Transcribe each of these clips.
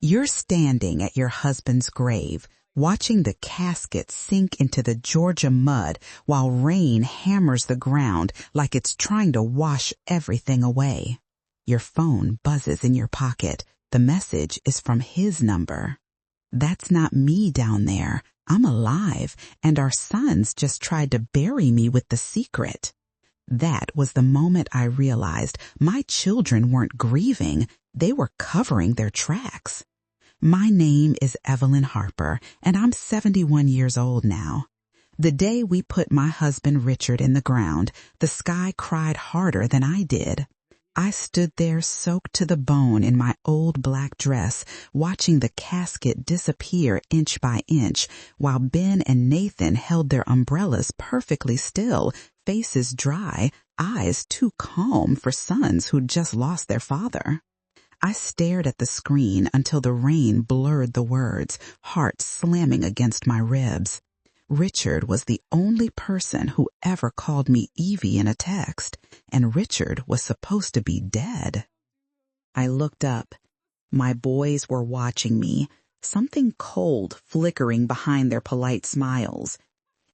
You're standing at your husband's grave, watching the casket sink into the Georgia mud while rain hammers the ground like it's trying to wash everything away. Your phone buzzes in your pocket. The message is from his number. That's not me down there. I'm alive, and our sons just tried to bury me with the secret. That was the moment I realized my children weren't grieving. They were covering their tracks. My name is Evelyn Harper, and I'm 71 years old now. The day we put my husband Richard in the ground, the sky cried harder than I did. I stood there soaked to the bone in my old black dress, watching the casket disappear inch by inch, while Ben and Nathan held their umbrellas perfectly still, faces dry, eyes too calm for sons who'd just lost their father. I stared at the screen until the rain blurred the words, heart slamming against my ribs. Richard was the only person who ever called me Evie in a text, and Richard was supposed to be dead. I looked up. My boys were watching me, something cold flickering behind their polite smiles.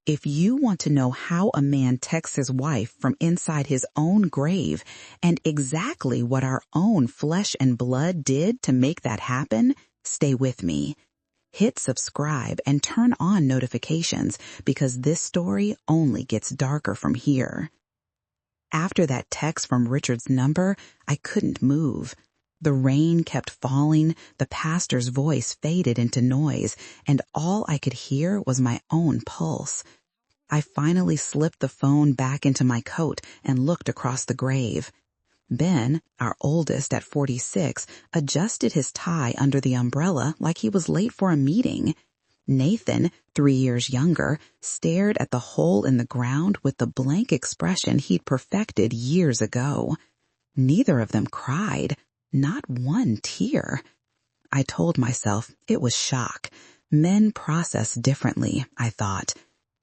If you want to know how a man texts his wife from inside his own grave and exactly what our own flesh and blood did to make that happen, stay with me. Hit subscribe and turn on notifications because this story only gets darker from here. After that text from Richard's number, I couldn't move. The rain kept falling, the pastor's voice faded into noise, and all I could hear was my own pulse. I finally slipped the phone back into my coat and looked across the grave. Ben, our oldest at 46, adjusted his tie under the umbrella like he was late for a meeting. Nathan, 3 years younger, stared at the hole in the ground with the blank expression he'd perfected years ago. Neither of them cried, not one tear. I told myself it was shock. Men process differently, I thought.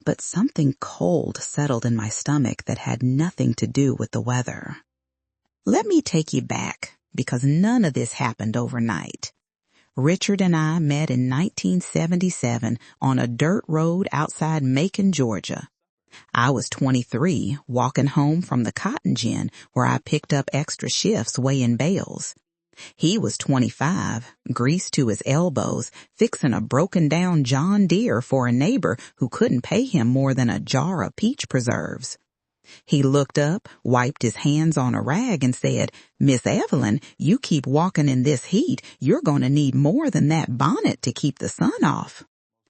But something cold settled in my stomach that had nothing to do with the weather. Let me take you back, because none of this happened overnight. Richard and I met in 1977 on a dirt road outside Macon, Georgia. I was 23, walking home from the cotton gin where I picked up extra shifts weighing bales. He was 25, greased to his elbows, fixing a broken-down John Deere for a neighbor who couldn't pay him more than a jar of peach preserves. He looked up, wiped his hands on a rag, and said, "Miss Evelyn, you keep walking in this heat, you're going to need more than that bonnet to keep the sun off."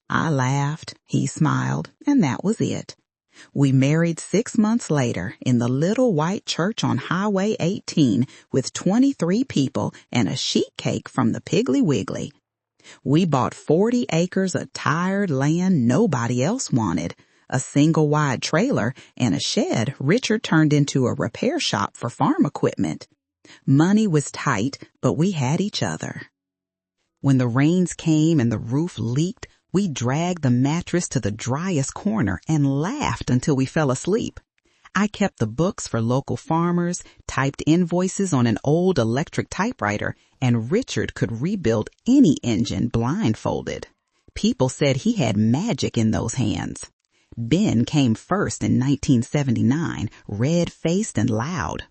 I laughed, he smiled, and that was it. We married 6 months later in the little white church on Highway 18 with 23 people and a sheet cake from the Piggly Wiggly. We bought 40 acres of tired land nobody else wanted, a single-wide trailer, and a shed Richard turned into a repair shop for farm equipment. Money was tight, but we had each other. When the rains came and the roof leaked, we dragged the mattress to the driest corner and laughed until we fell asleep. I kept the books for local farmers, typed invoices on an old electric typewriter, and Richard could rebuild any engine blindfolded. People said he had magic in those hands. Ben came first in 1979, red-faced and loud.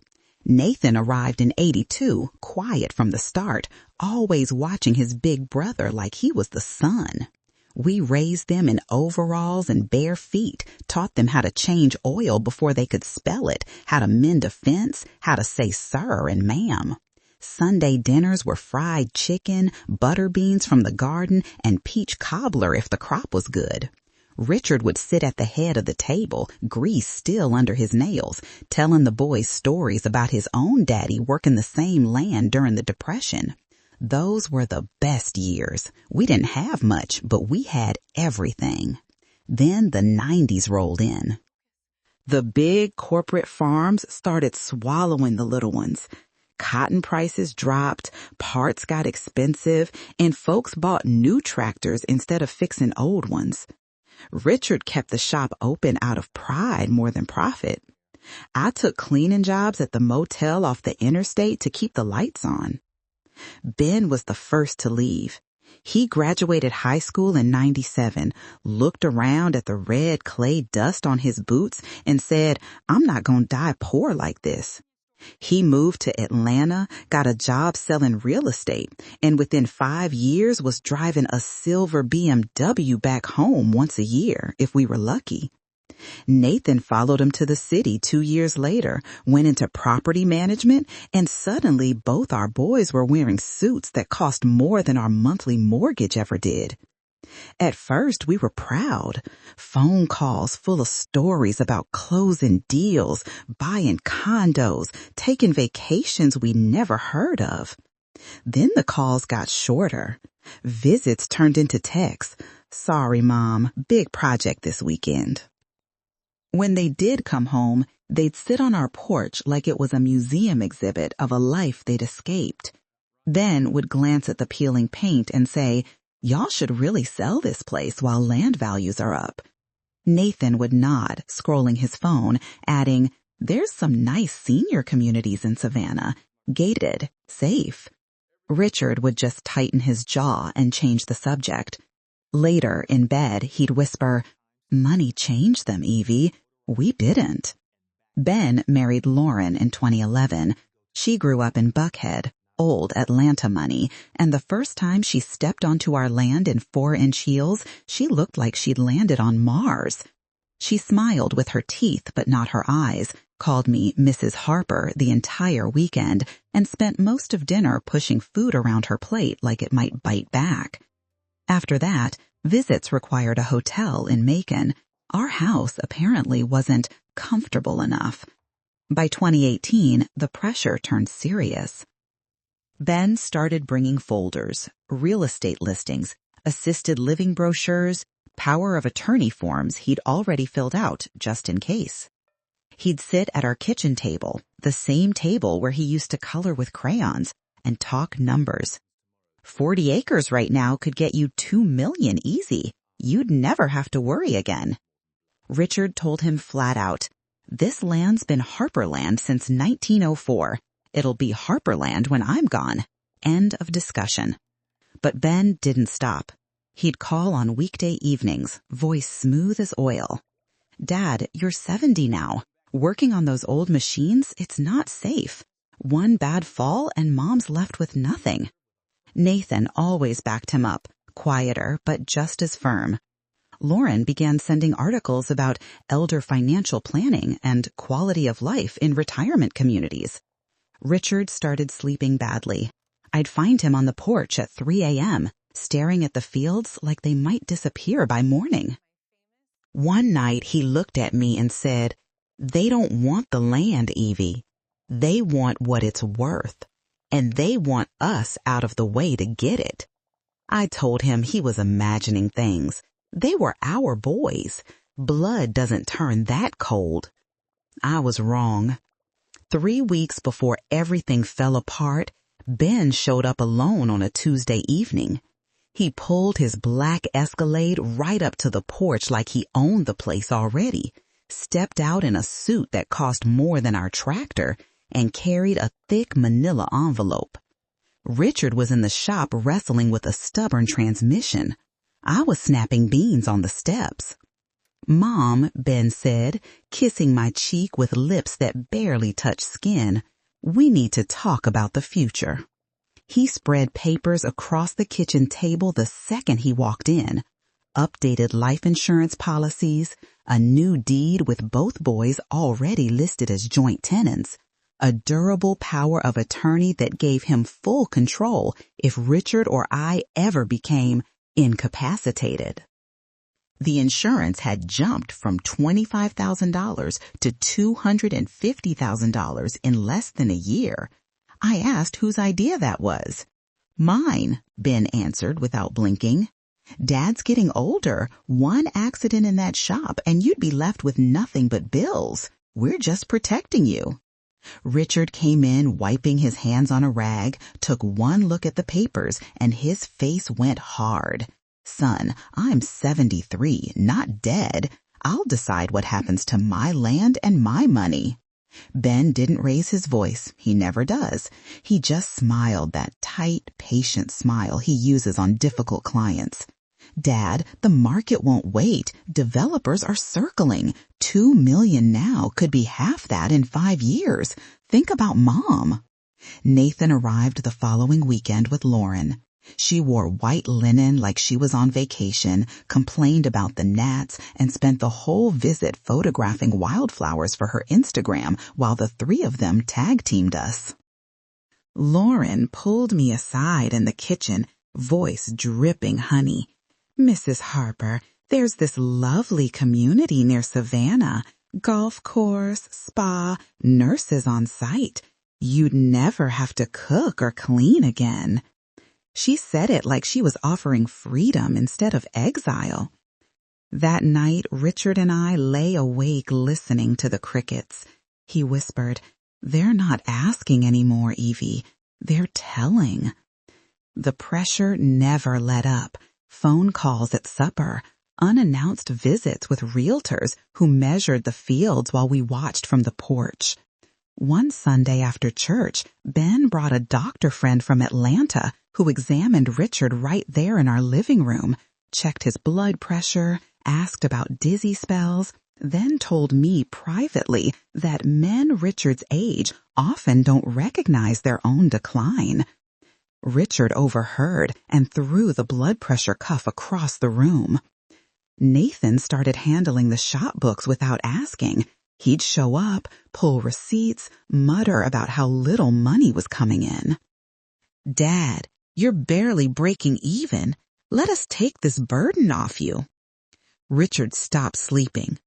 Nathan arrived in 82, quiet from the start, always watching his big brother like he was the sun. We raised them in overalls and bare feet, taught them how to change oil before they could spell it, how to mend a fence, how to say sir and ma'am. Sunday dinners were fried chicken, butter beans from the garden, and peach cobbler if the crop was good. Richard would sit at the head of the table, grease still under his nails, telling the boys stories about his own daddy working the same land during the Depression. Those were the best years. We didn't have much, but we had everything. Then the 90s rolled in. The big corporate farms started swallowing the little ones. Cotton prices dropped, parts got expensive, and folks bought new tractors instead of fixing old ones. Richard kept the shop open out of pride more than profit. I took cleaning jobs at the motel off the interstate to keep the lights on. Ben was the first to leave. He graduated high school in '97, looked around at the red clay dust on his boots, and said, "I'm not gonna die poor like this." He moved to Atlanta, got a job selling real estate, and within 5 years was driving a silver BMW back home once a year, if we were lucky. Nathan followed him to the city 2 years later, went into property management, and suddenly both our boys were wearing suits that cost more than our monthly mortgage ever did. At first, we were proud. Phone calls full of stories about closing deals, buying condos, taking vacations we never heard of. Then the calls got shorter. Visits turned into texts. "Sorry, Mom, big project this weekend." When they did come home, they'd sit on our porch like it was a museum exhibit of a life they'd escaped. Ben would glance at the peeling paint and say, "Y'all should really sell this place while land values are up." Nathan would nod, scrolling his phone, adding, "There's some nice senior communities in Savannah. Gated, safe." Richard would just tighten his jaw and change the subject. Later, in bed, he'd whisper, "Money changed them, Evie. We didn't." Ben married Lauren in 2011. She grew up in Buckhead, old Atlanta money, and the first time she stepped onto our land in 4-inch heels, she looked like she'd landed on Mars. She smiled with her teeth but not her eyes, called me Mrs. Harper the entire weekend, and spent most of dinner pushing food around her plate like it might bite back. After that, visits required a hotel in Macon. Our house apparently wasn't comfortable enough. By 2018, the pressure turned serious. Ben started bringing folders, real estate listings, assisted living brochures, power of attorney forms he'd already filled out just in case. He'd sit at our kitchen table, the same table where he used to color with crayons, and talk numbers. 40 acres right now could get you $2 million easy. You'd never have to worry again. Richard told him flat out, "This land's been Harperland since 1904. It'll be Harperland when I'm gone." End of discussion. But Ben didn't stop. He'd call on weekday evenings, voice smooth as oil. "Dad, you're 70 now. Working on those old machines, it's not safe. One bad fall and Mom's left with nothing." Nathan always backed him up, quieter but just as firm. Lauren began sending articles about elder financial planning and quality of life in retirement communities. Richard started sleeping badly. I'd find him on the porch at 3 a.m., staring at the fields like they might disappear by morning. One night he looked at me and said, "They don't want the land, Evie. They want what it's worth, and they want us out of the way to get it." I told him he was imagining things. They were our boys. Blood doesn't turn that cold. I was wrong. 3 weeks before everything fell apart, Ben showed up alone on a Tuesday evening. He pulled his black Escalade right up to the porch like he owned the place already, stepped out in a suit that cost more than our tractor, and carried a thick manila envelope. Richard was in the shop wrestling with a stubborn transmission. I was snapping beans on the steps. "Mom," Ben said, kissing my cheek with lips that barely touched skin, "we need to talk about the future." He spread papers across the kitchen table the second he walked in. Updated life insurance policies, a new deed with both boys already listed as joint tenants, a durable power of attorney that gave him full control if Richard or I ever became incapacitated. The insurance had jumped from $25,000 to $250,000 in less than a year. I asked whose idea that was. "Mine," Ben answered without blinking. "Dad's getting older. One accident in that shop and you'd be left with nothing but bills. We're just protecting you." Richard came in wiping his hands on a rag, took one look at the papers, and his face went hard. "Son, I'm 73, not dead. I'll decide what happens to my land and my money." Ben didn't raise his voice. He never does. He just smiled, that tight, patient smile he uses on difficult clients. Dad, the market won't wait. Developers are circling. 2 million now could be half that in 5 years. Think about Mom. Nathan arrived the following weekend with Lauren. She wore white linen like she was on vacation, complained about the gnats, and spent the whole visit photographing wildflowers for her Instagram while the 3 of them tag-teamed us. Lauren pulled me aside in the kitchen, voice dripping honey. "Mrs. Harper, there's this lovely community near Savannah. Golf course, spa, nurses on site. You'd never have to cook or clean again." She said it like she was offering freedom instead of exile. That night, Richard and I lay awake listening to the crickets. He whispered, "They're not asking anymore, Evie. They're telling." The pressure never let up. Phone calls at supper, unannounced visits with realtors who measured the fields while we watched from the porch. One Sunday after church, Ben brought a doctor friend from Atlanta who examined Richard right there in our living room, checked his blood pressure, asked about dizzy spells, then told me privately that men Richard's age often don't recognize their own decline. Richard overheard and threw the blood pressure cuff across the room. Nathan started handling the shop books without asking. He'd show up, pull receipts, mutter about how little money was coming in. "Dad, you're barely breaking even. Let us take this burden off you." Richard stopped sleeping.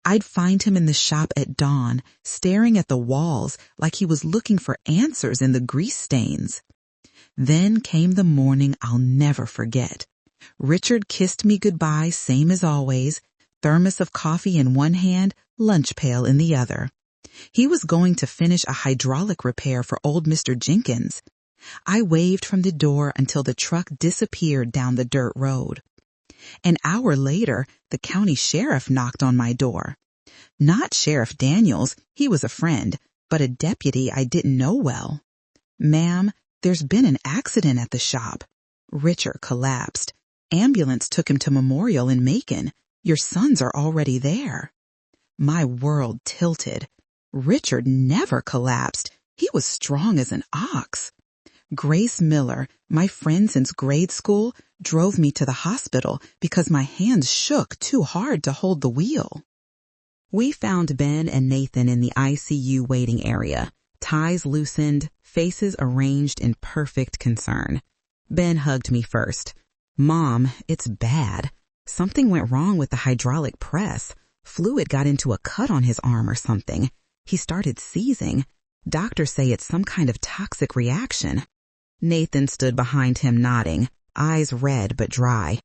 I'd find him in the shop at dawn, staring at the walls like he was looking for answers in the grease stains. Then came the morning I'll never forget. Richard kissed me goodbye, same as always, thermos of coffee in one hand, lunch pail in the other. He was going to finish a hydraulic repair for old Mr. Jenkins. I waved from the door until the truck disappeared down the dirt road. An hour later, the county sheriff knocked on my door. Not Sheriff Daniels, he was a friend, but a deputy I didn't know well. "Ma'am, there's been an accident at the shop." Richard collapsed. "Ambulance took him to Memorial in Macon. Your sons are already there." My world tilted. Richard never collapsed. He was strong as an ox. Grace Miller, my friend since grade school, drove me to the hospital because my hands shook too hard to hold the wheel. We found Ben and Nathan in the ICU waiting area, ties loosened, faces arranged in perfect concern. Ben hugged me first. "Mom, it's bad. Something went wrong with the hydraulic press. Fluid got into a cut on his arm or something. He started seizing. Doctors say it's some kind of toxic reaction." Nathan stood behind him nodding, eyes red but dry.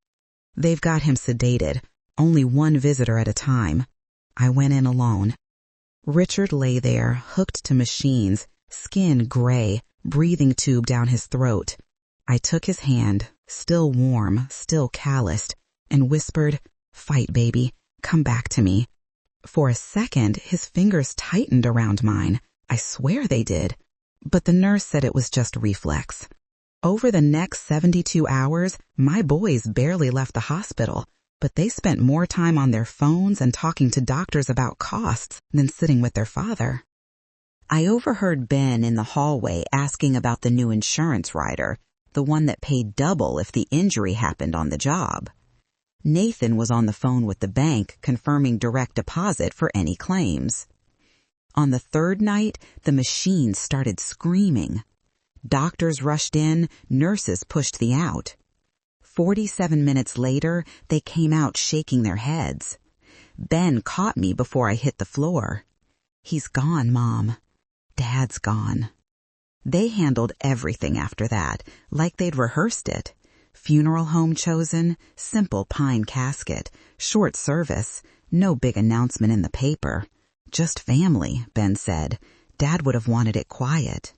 "They've got him sedated. Only one visitor at a time." I went in alone. Richard lay there, hooked to machines, skin gray, breathing tube down his throat. I took his hand, still warm, still calloused, and whispered, "Fight, baby. Come back to me." For a second, his fingers tightened around mine. I swear they did. But the nurse said it was just reflex. Over the next 72 hours, my boys barely left the hospital, but they spent more time on their phones and talking to doctors about costs than sitting with their father. I overheard Ben in the hallway asking about the new insurance rider, the one that paid double if the injury happened on the job. Nathan was on the phone with the bank confirming direct deposit for any claims. On the third night, the machines started screaming. Doctors rushed in, nurses pushed the out. 47 minutes later, they came out shaking their heads. Ben caught me before I hit the floor. "He's gone, Mom. Dad's gone." They handled everything after that, like they'd rehearsed it. Funeral home chosen, simple pine casket, short service, no big announcement in the paper. "Just family," Ben said. "Dad would have wanted it quiet."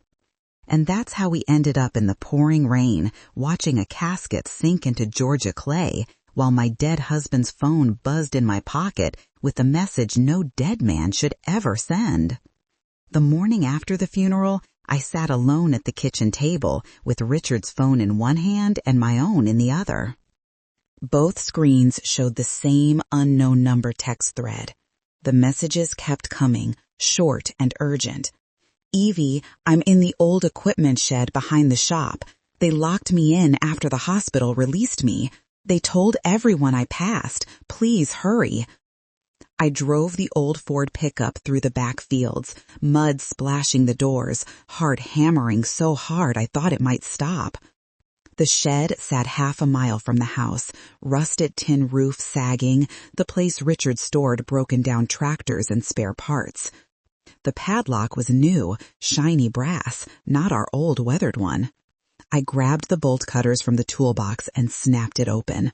And that's how we ended up in the pouring rain, watching a casket sink into Georgia clay, while my dead husband's phone buzzed in my pocket with the message no dead man should ever send. The morning after the funeral, I sat alone at the kitchen table with Richard's phone in one hand and my own in the other. Both screens showed the same unknown number text thread. The messages kept coming, short and urgent. "Evie, I'm in the old equipment shed behind the shop. They locked me in after the hospital released me. They told everyone I passed. Please hurry." I drove the old Ford pickup through the back fields, mud splashing the doors, heart hammering so hard I thought it might stop. The shed sat half a mile from the house, rusted tin roof sagging, the place Richard stored broken-down tractors and spare parts. The padlock was new, shiny brass, not our old weathered one. I grabbed the bolt cutters from the toolbox and snapped it open.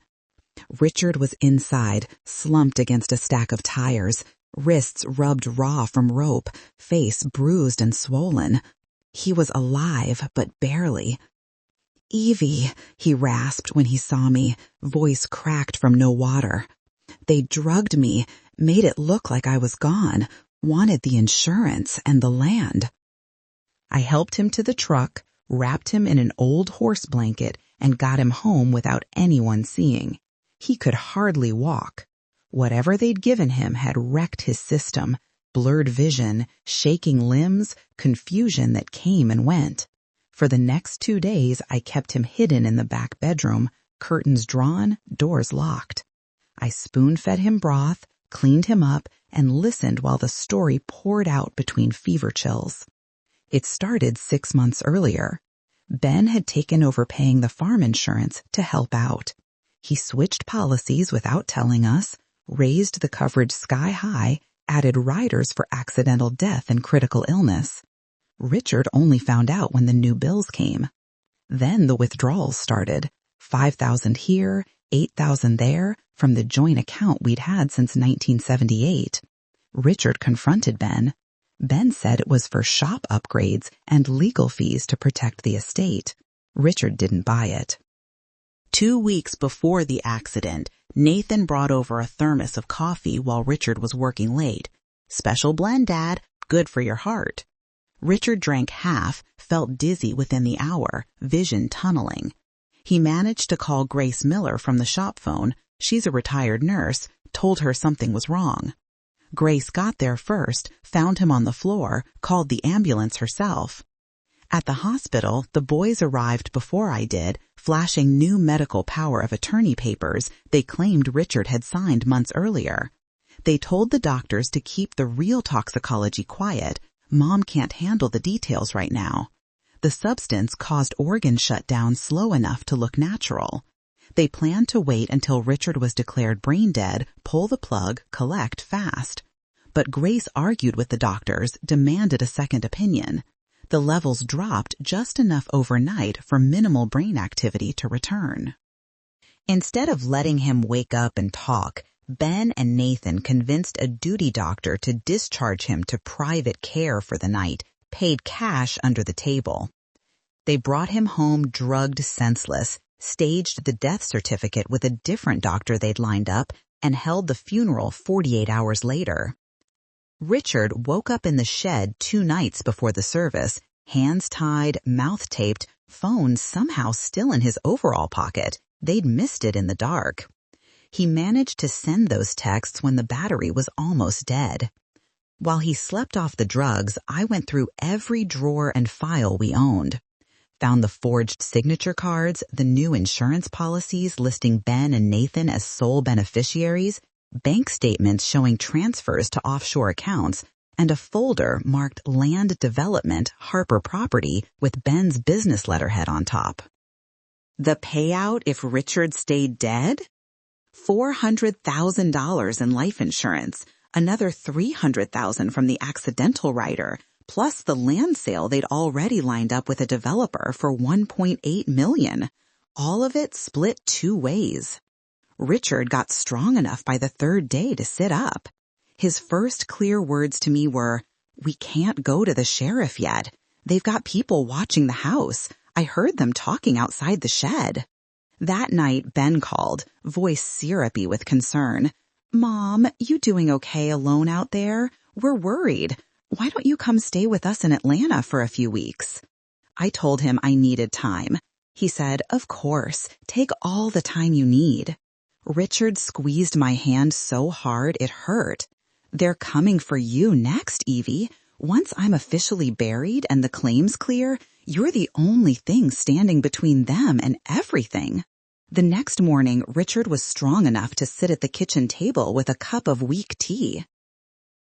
Richard was inside, slumped against a stack of tires, wrists rubbed raw from rope, face bruised and swollen. He was alive, but barely. "Evie," he rasped when he saw me, voice cracked from no water. "They drugged me, made it look like I was gone, wanted the insurance and the land." I helped him to the truck, wrapped him in an old horse blanket, and got him home without anyone seeing. He could hardly walk. Whatever they'd given him had wrecked his system, blurred vision, shaking limbs, confusion that came and went. For the next 2 days, I kept him hidden in the back bedroom, curtains drawn, doors locked. I spoon-fed him broth, cleaned him up, and listened while the story poured out between fever chills. It started 6 months earlier. Ben had taken over paying the farm insurance to help out. He switched policies without telling us, raised the coverage sky high, added riders for accidental death and critical illness. Richard only found out when the new bills came. Then the withdrawals started, 5,000 here, 8,000 there, from the joint account we'd had since 1978. Richard confronted Ben. Ben said it was for shop upgrades and legal fees to protect the estate. Richard didn't buy it. 2 weeks before the accident, Nathan brought over a thermos of coffee while Richard was working late. "Special blend, Dad. Good for your heart." Richard drank half, felt dizzy within the hour, vision tunneling. He managed to call Grace Miller from the shop phone. She's a retired nurse, told her something was wrong. Grace got there first, found him on the floor, called the ambulance herself. At the hospital, the boys arrived before I did, flashing new medical power of attorney papers they claimed Richard had signed months earlier. They told the doctors to keep the real toxicology quiet. Mom can't handle the details right now. The substance caused organ shutdown slow enough to look natural. They planned to wait until Richard was declared brain dead, pull the plug, collect fast. But Grace argued with the doctors, demanded a second opinion. The levels dropped just enough overnight for minimal brain activity to return. Instead of letting him wake up and talk, Ben and Nathan convinced a duty doctor to discharge him to private care for the night, paid cash under the table. They brought him home drugged senseless, staged the death certificate with a different doctor they'd lined up, and held the funeral 48 hours later. Richard woke up in the shed 2 nights before the service, hands tied, mouth taped, phone somehow still in his overall pocket. They'd missed it in the dark. He managed to send those texts when the battery was almost dead. While he slept off the drugs, I went through every drawer and file we owned. Found the forged signature cards, the new insurance policies listing Ben and Nathan as sole beneficiaries, bank statements showing transfers to offshore accounts, and a folder marked Land Development Harper Property with Ben's business letterhead on top. The payout if Richard stayed dead? $400,000 in life insurance, another $300,000 from the accidental rider, plus the land sale they'd already lined up with a developer for $1.8 million. All of it split 2 ways. Richard got strong enough by the 3rd day to sit up. His first clear words to me were, "We can't go to the sheriff yet. They've got people watching the house. I heard them talking outside the shed." That night, Ben called, voice syrupy with concern. "Mom, you doing okay alone out there? We're worried. "Why don't you come stay with us in Atlanta for a few weeks?" I told him I needed time. He said, "Of course, take all the time you need." Richard squeezed my hand so hard it hurt. "They're coming for you next, Evie. Once I'm officially buried and the claims clear, you're the only thing standing between them and everything." The next morning, Richard was strong enough to sit at the kitchen table with a cup of weak tea.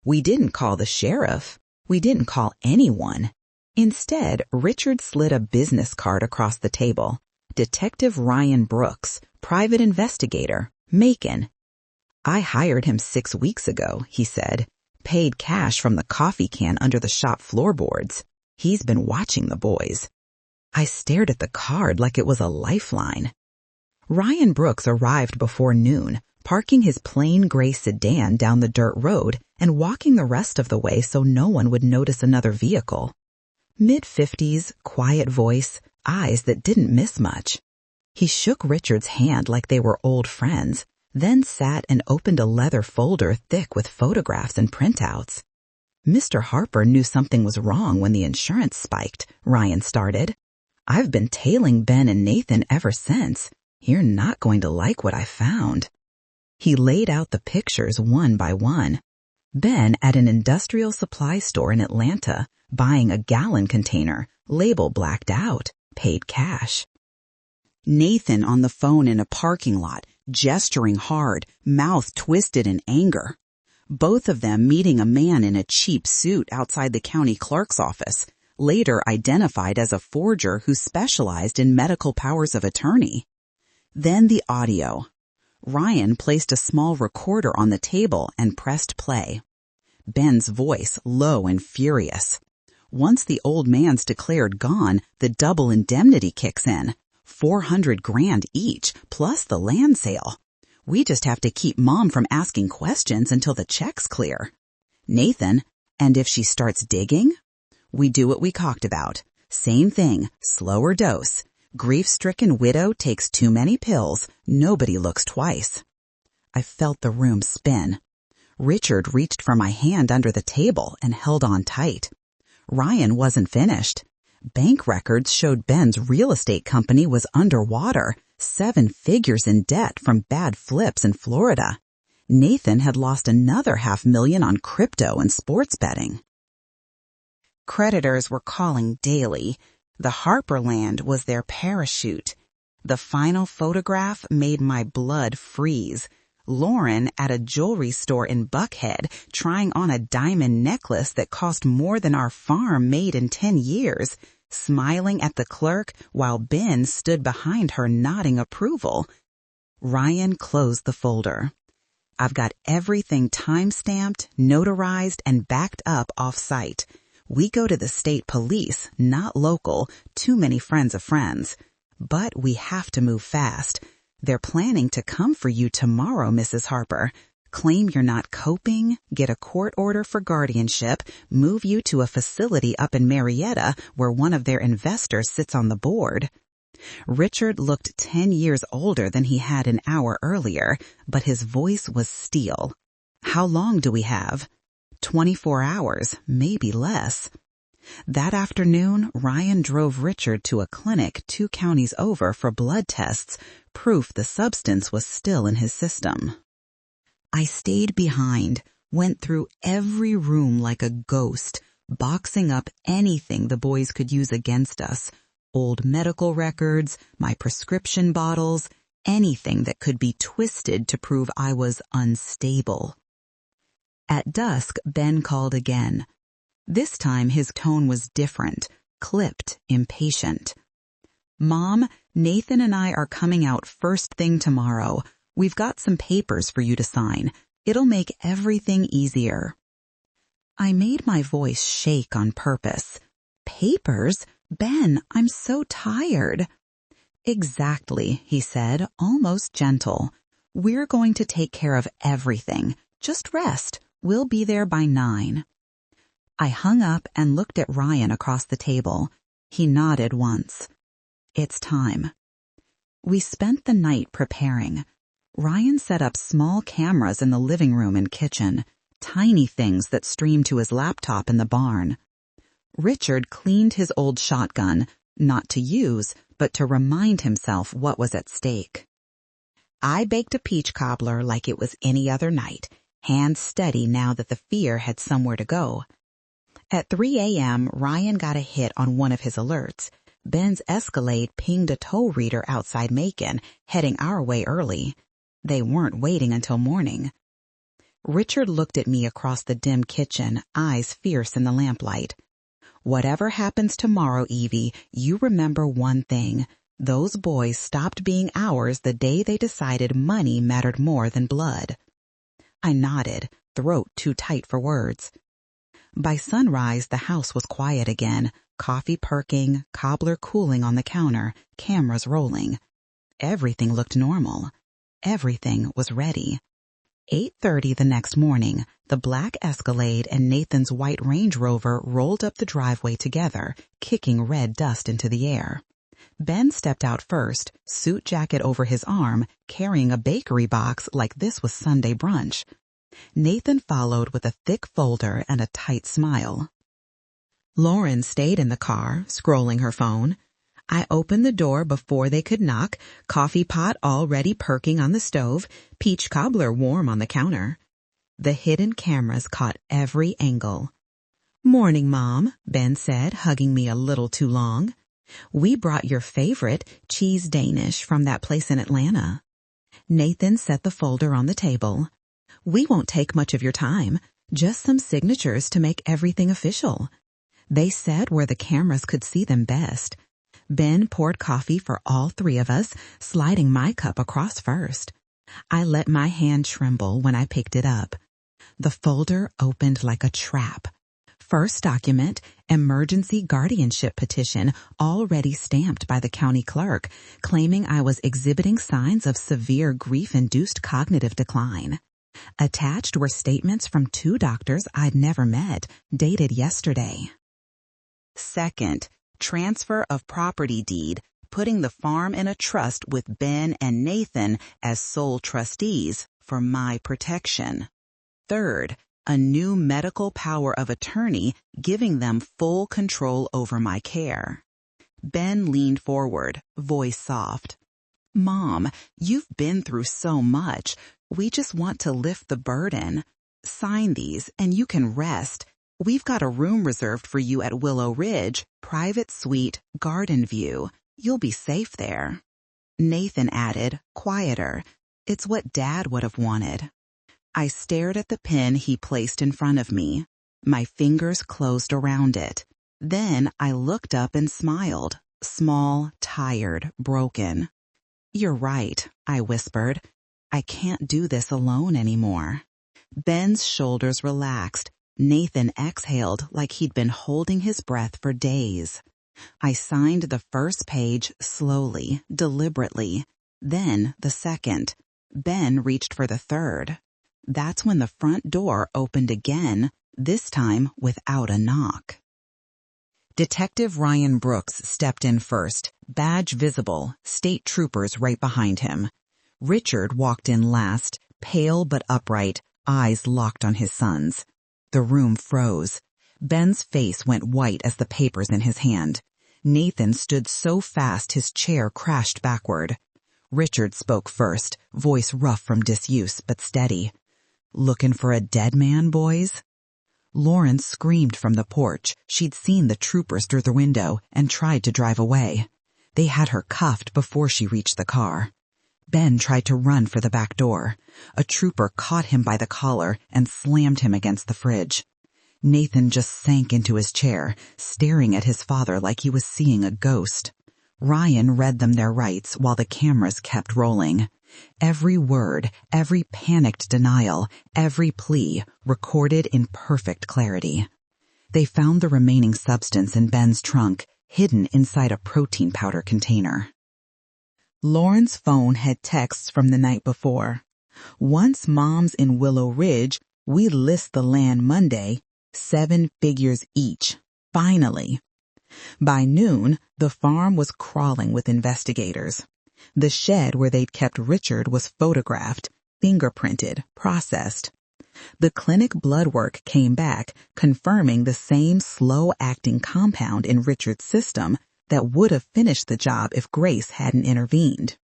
We didn't call the sheriff. We didn't call anyone. Instead, Richard slid a business card across the table. "Detective Ryan Brooks, private investigator, Macon." "I hired him 6 weeks ago," he said. "Paid cash from the coffee can under the shop floorboards. He's been watching the boys." I stared at the card like it was a lifeline. Ryan Brooks arrived before noon, parking his plain gray sedan down the dirt road and walking the rest of the way so no one would notice another vehicle. Mid-50s, quiet voice, eyes that didn't miss much. He shook Richard's hand like they were old friends, then sat and opened a leather folder thick with photographs and printouts. "Mr. Harper knew something was wrong when the insurance spiked," Ryan started. "I've been tailing Ben and Nathan ever since. You're not going to like what I found." He laid out the pictures one by one. Ben at an industrial supply store in Atlanta, buying a gallon container, label blacked out, paid cash. Nathan on the phone in a parking lot, gesturing hard, mouth twisted in anger. Both of them meeting a man in a cheap suit outside the county clerk's office, later identified as a forger who specialized in medical powers of attorney. Then the audio. Ryan placed a small recorder on the table and pressed play. Ben's voice low and furious. Once the old man's declared gone, the double indemnity kicks in. $400,000 each, plus the land sale. We just have to keep Mom from asking questions until the check's clear. Nathan, "And if she starts digging?" "We do what we talked about. Same thing, slower dose. Grief-stricken widow takes too many pills. Nobody looks twice." I felt the room spin. Richard reached for my hand under the table and held on tight. Ryan wasn't finished. Bank records showed Ben's real estate company was underwater, 7 figures in debt from bad flips in Florida. Nathan had lost another $500,000 on crypto and sports betting. Creditors were calling daily. The Harper land was their parachute. The final photograph made my blood freeze. Lauren at a jewelry store in Buckhead trying on a diamond necklace that cost more than our farm made in 10 years, smiling at the clerk while Ben stood behind her nodding approval. Ryan closed the folder. "I've got everything time-stamped, notarized, and backed up off-site. We go to the state police, not local, too many friends of friends. But we have to move fast. They're planning to come for you tomorrow, Mrs. Harper. Claim you're not coping, get a court order for guardianship, move you to a facility up in Marietta where one of their investors sits on the board." Richard looked 10 years older than he had an hour earlier, but his voice was steel. "How long do we have?" 24 hours, maybe less. That afternoon, Ryan drove Richard to a clinic 2 counties over for blood tests, proof the substance was still in his system. I stayed behind, went through every room like a ghost, boxing up anything the boys could use against us. Old medical records, my prescription bottles, anything that could be twisted to prove I was unstable. At dusk, Ben called again. This time his tone was different, clipped, impatient. "Mom, Nathan and I are coming out first thing tomorrow. We've got some papers for you to sign. It'll make everything easier." I made my voice shake on purpose. "Papers? Ben, I'm so tired." "Exactly," he said, almost gentle. "We're going to take care of everything. Just rest. We'll be there by 9. I hung up and looked at Ryan across the table. He nodded once. "It's time." We spent the night preparing. Ryan set up small cameras in the living room and kitchen, tiny things that streamed to his laptop in the barn. Richard cleaned his old shotgun, not to use, but to remind himself what was at stake. I baked a peach cobbler like it was any other night, hands steady now that the fear had somewhere to go. At 3 a.m., Ryan got a hit on one of his alerts. Ben's Escalade pinged a tow reader outside Macon, heading our way early. They weren't waiting until morning. Richard looked at me across the dim kitchen, eyes fierce in the lamplight. "Whatever happens tomorrow, Evie, you remember one thing. Those boys stopped being ours the day they decided money mattered more than blood." I nodded, throat too tight for words. By sunrise, the house was quiet again, coffee perking, cobbler cooling on the counter, cameras rolling. Everything looked normal. Everything was ready. 8:30 the next morning, the black Escalade and Nathan's white Range Rover rolled up the driveway together, kicking red dust into the air. Ben stepped out first, suit jacket over his arm, carrying a bakery box like this was Sunday brunch. Nathan followed with a thick folder and a tight smile. Lauren stayed in the car, scrolling her phone. I opened the door before they could knock, coffee pot already perking on the stove, peach cobbler warm on the counter. The hidden cameras caught every angle. "Morning, Mom," Ben said, hugging me a little too long. "We brought your favorite, cheese Danish, from that place in Atlanta." Nathan set the folder on the table. "We won't take much of your time, just some signatures to make everything official." They said where the cameras could see them best. Ben poured coffee for all three of us, sliding my cup across first. I let my hand tremble when I picked it up. The folder opened like a trap. First document, emergency guardianship petition, already stamped by the county clerk, claiming I was exhibiting signs of severe grief-induced cognitive decline. Attached were statements from 2 doctors I'd never met, dated yesterday. Second, transfer of property deed, putting the farm in a trust with Ben and Nathan as sole trustees for my protection. Third, a new medical power of attorney giving them full control over my care. Ben leaned forward, voice soft. "Mom, you've been through so much. We just want to lift the burden. Sign these and you can rest. We've got a room reserved for you at Willow Ridge, private suite, garden view. You'll be safe there." Nathan added, quieter, "It's what Dad would have wanted." I stared at the pen he placed in front of me. My fingers closed around it. Then I looked up and smiled, small, tired, broken. "You're right," I whispered. "I can't do this alone anymore." Ben's shoulders relaxed. Nathan exhaled like he'd been holding his breath for days. I signed the first page slowly, deliberately, then the second. Ben reached for the third. That's when the front door opened again, this time without a knock. Detective Ryan Brooks stepped in first, badge visible, state troopers right behind him. Richard walked in last, pale but upright, eyes locked on his son's. The room froze. Ben's face went white as the papers in his hand. Nathan stood so fast his chair crashed backward. Richard spoke first, voice rough from disuse but steady. "Looking for a dead man, boys?" Lauren screamed from the porch. She'd seen the troopers through the window and tried to drive away. They had her cuffed before she reached the car. Ben tried to run for the back door. A trooper caught him by the collar and slammed him against the fridge. Nathan just sank into his chair, staring at his father like he was seeing a ghost. Ryan read them their rights while the cameras kept rolling. Every word, every panicked denial, every plea recorded in perfect clarity. They found the remaining substance in Ben's trunk, hidden inside a protein powder container. Lauren's phone had texts from the night before. "Once Mom's in Willow Ridge, we list the land Monday, 7 figures each. Finally." By noon, the farm was crawling with investigators. The shed where they'd kept Richard was photographed, fingerprinted, processed. The clinic blood work came back, confirming the same slow-acting compound in Richard's system that would have finished the job if Grace hadn't intervened.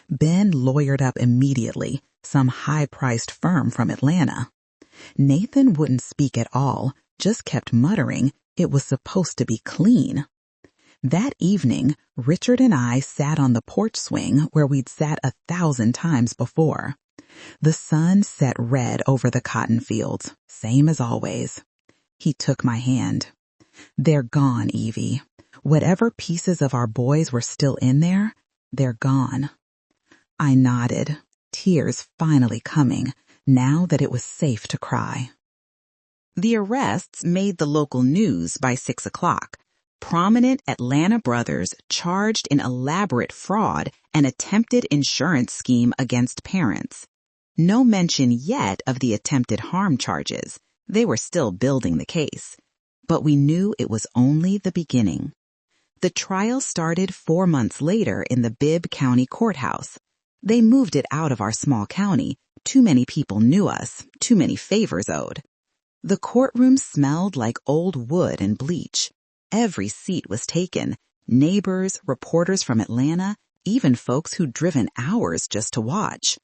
Ben lawyered up immediately, some high-priced firm from Atlanta. Nathan wouldn't speak at all, just kept muttering it was supposed to be clean. That evening, Richard and I sat on the porch swing where we'd sat 1,000 times before. The sun set red over the cotton fields, same as always. He took my hand. "They're gone, Evie. Whatever pieces of our boys were still in there, they're gone." I nodded, tears finally coming, now that it was safe to cry. The arrests made the local news by 6 o'clock. Prominent Atlanta brothers charged in elaborate fraud and attempted insurance scheme against parents. No mention yet of the attempted harm charges. They were still building the case. But we knew it was only the beginning. The trial started 4 months later in the Bibb County Courthouse. They moved it out of our small county. Too many people knew us, too many favors owed. The courtroom smelled like old wood and bleach. Every seat was taken. Neighbors, reporters from Atlanta, even folks who'd driven hours just to watch.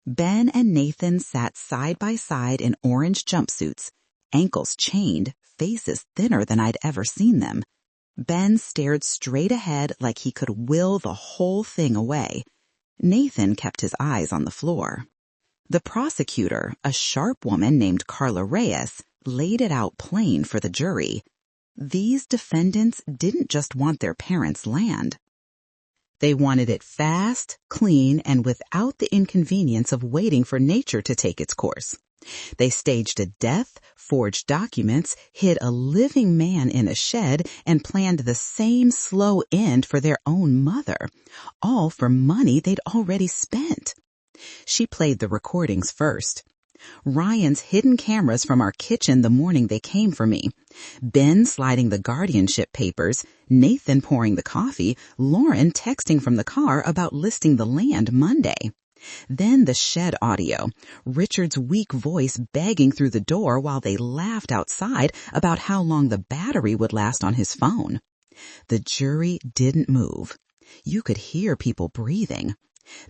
Ben and Nathan sat side by side in orange jumpsuits, ankles chained, faces thinner than I'd ever seen them. Ben stared straight ahead like he could will the whole thing away. Nathan kept his eyes on the floor. The prosecutor, a sharp woman named Carla Reyes, laid it out plain for the jury. These defendants didn't just want their parents' land. They wanted it fast, clean, and without the inconvenience of waiting for nature to take its course. They staged a death, forged documents, hid a living man in a shed, and planned the same slow end for their own mother, all for money they'd already spent. She played the recordings first. Ryan's hidden cameras from our kitchen the morning they came for me. Ben sliding the guardianship papers, Nathan pouring the coffee, Lauren texting from the car about listing the land Monday. Then the shed audio, Richard's weak voice begging through the door while they laughed outside about how long the battery would last on his phone. The jury didn't move. You could hear people breathing.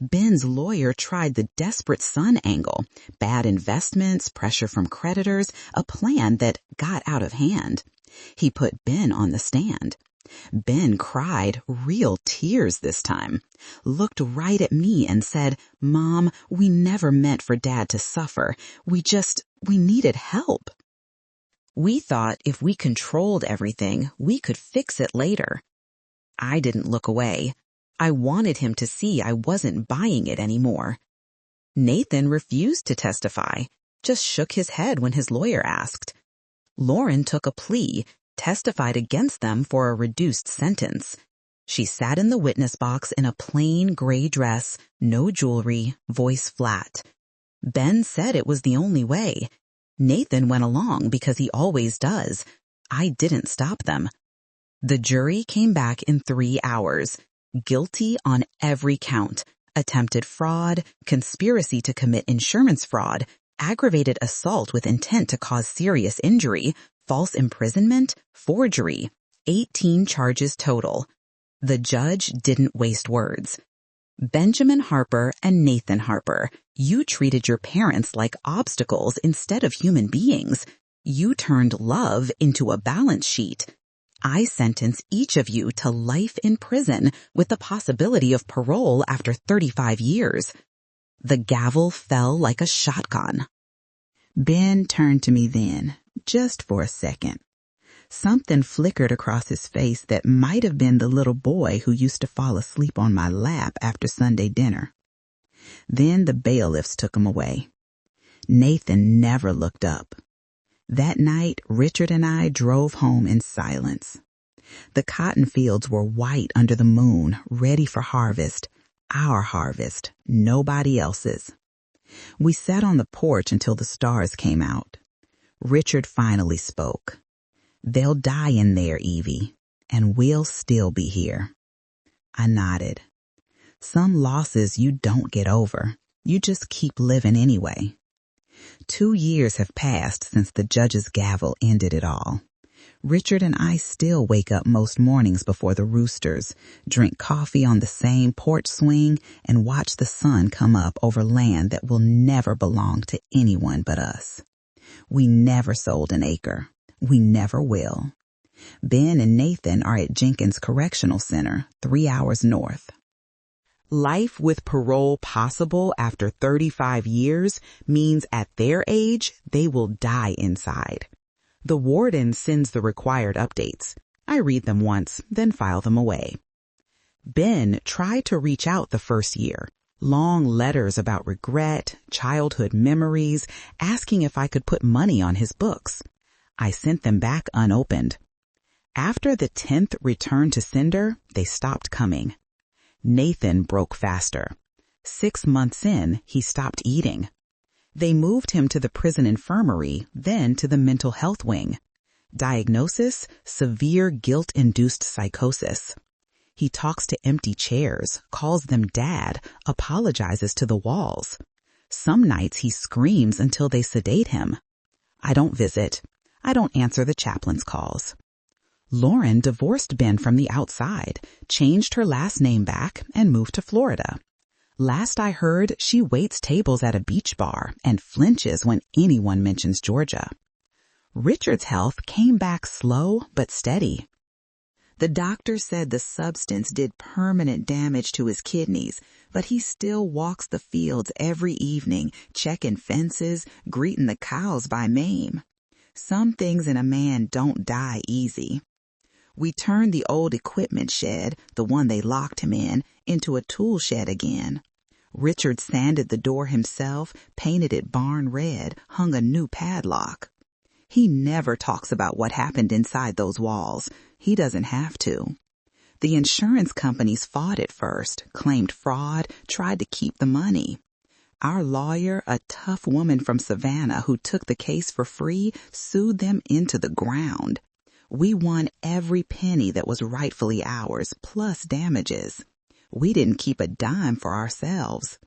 Ben's lawyer tried the desperate son angle, bad investments, pressure from creditors, a plan that got out of hand. He put Ben on the stand. Ben cried real tears this time, looked right at me and said, "Mom, we never meant for Dad to suffer. We needed help." We thought if we controlled everything, we could fix it later. I didn't look away. I wanted him to see I wasn't buying it anymore. Nathan refused to testify, just shook his head when his lawyer asked. Lauren took a plea, testified against them for a reduced sentence. She sat in the witness box in a plain gray dress, no jewelry, voice flat. Ben said it was the only way. Nathan went along because he always does. I didn't stop them. The jury came back in 3 hours. Guilty on every count: attempted fraud, conspiracy to commit insurance fraud, aggravated assault with intent to cause serious injury, false imprisonment, forgery. 18 charges total. The judge didn't waste words. "Benjamin Harper and Nathan Harper, you treated your parents like obstacles instead of human beings. You turned love into a balance sheet. I sentence each of you to life in prison with the possibility of parole after 35 years. The gavel fell like a shotgun. Ben turned to me then, just for a second. Something flickered across his face that might have been the little boy who used to fall asleep on my lap after Sunday dinner. Then the bailiffs took him away. Nathan never looked up. That night, Richard and I drove home in silence. The cotton fields were white under the moon, ready for harvest. Our harvest, nobody else's. We sat on the porch until the stars came out. Richard finally spoke. "They'll die in there, Evie, and we'll still be here." I nodded. Some losses you don't get over. You just keep living anyway. 2 years have passed since the judge's gavel ended it all. Richard and I still wake up most mornings before the roosters, drink coffee on the same porch swing, and watch the sun come up over land that will never belong to anyone but us. We never sold an acre. We never will. Ben and Nathan are at Jenkins Correctional Center, 3 hours north. Life with parole possible after 35 years means at their age, they will die inside. The warden sends the required updates. I read them once, then file them away. Ben tried to reach out the first year. Long letters about regret, childhood memories, asking if I could put money on his books. I sent them back unopened. After the 10th return to sender, they stopped coming. Nathan broke faster. 6 months in, he stopped eating. They moved him to the prison infirmary, then to the mental health wing. Diagnosis: severe guilt-induced psychosis. He talks to empty chairs, calls them dad, apologizes to the walls. Some nights he screams until they sedate him. I don't visit. I don't answer the chaplain's calls. Lauren divorced Ben from the outside, changed her last name back, and moved to Florida. Last I heard, she waits tables at a beach bar and flinches when anyone mentions Georgia. Richard's health came back slow but steady. The doctor said the substance did permanent damage to his kidneys, but he still walks the fields every evening, checking fences, greeting the cows by name. Some things in a man don't die easy. We turned the old equipment shed, the one they locked him in, into a tool shed again. Richard sanded the door himself, painted it barn red, hung a new padlock. He never talks about what happened inside those walls. He doesn't have to. The insurance companies fought at first, claimed fraud, tried to keep the money. Our lawyer, a tough woman from Savannah who took the case for free, sued them into the ground. We won every penny that was rightfully ours, plus damages. We didn't keep a dime for ourselves.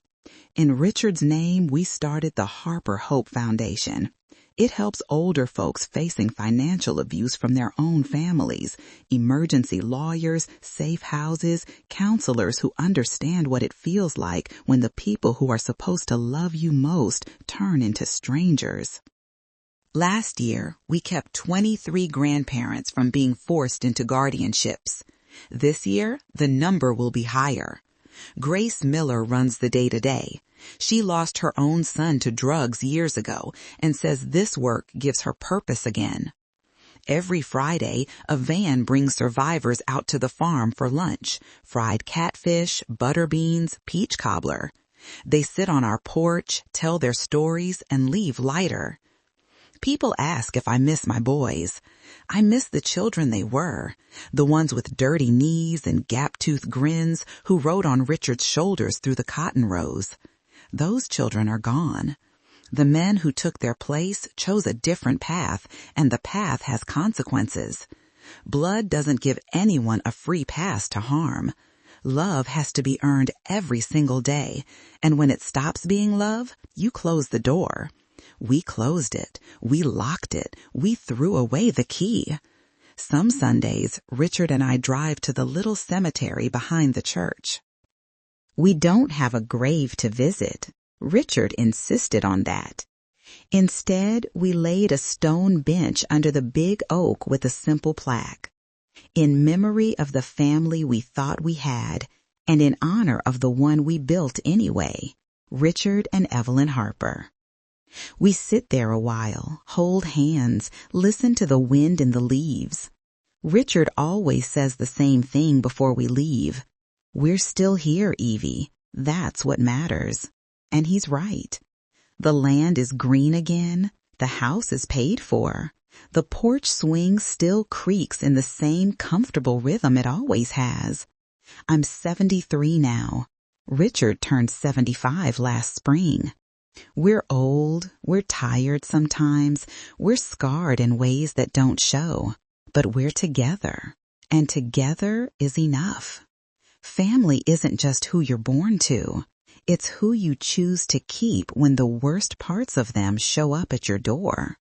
In Richard's name, we started the Harper Hope Foundation. It helps older folks facing financial abuse from their own families, emergency lawyers, safe houses, counselors who understand what it feels like when the people who are supposed to love you most turn into strangers. Last year, we kept 23 grandparents from being forced into guardianships. This year, the number will be higher. Grace Miller runs the day-to-day. She lost her own son to drugs years ago and says this work gives her purpose again. Every Friday, a van brings survivors out to the farm for lunch: fried catfish, butter beans, peach cobbler. They sit on our porch, tell their stories, and leave lighter. People ask if I miss my boys. I miss the children they were, the ones with dirty knees and gap-toothed grins who rode on Richard's shoulders through the cotton rows. Those children are gone. The men who took their place chose a different path, and the path has consequences. Blood doesn't give anyone a free pass to harm. Love has to be earned every single day, and when it stops being love, you close the door. We closed it. We locked it. We threw away the key. Some Sundays, Richard and I drive to the little cemetery behind the church. We don't have a grave to visit. Richard insisted on that. Instead, we laid a stone bench under the big oak with a simple plaque. In memory of the family we thought we had, and in honor of the one we built anyway, Richard and Evelyn Harper. We sit there a while, hold hands, listen to the wind in the leaves. Richard always says the same thing before we leave. We're still here, Evie. That's what matters. And he's right. The land is green again. The house is paid for. The porch swing still creaks in the same comfortable rhythm it always has. I'm 73 now. Richard turned 75 last spring. We're old, we're tired sometimes, we're scarred in ways that don't show, but we're together, and together is enough. Family isn't just who you're born to. It's who you choose to keep when the worst parts of them show up at your door.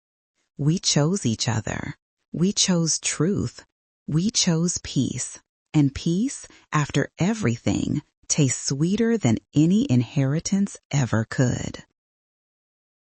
We chose each other. We chose truth. We chose peace. And peace, after everything, tastes sweeter than any inheritance ever could.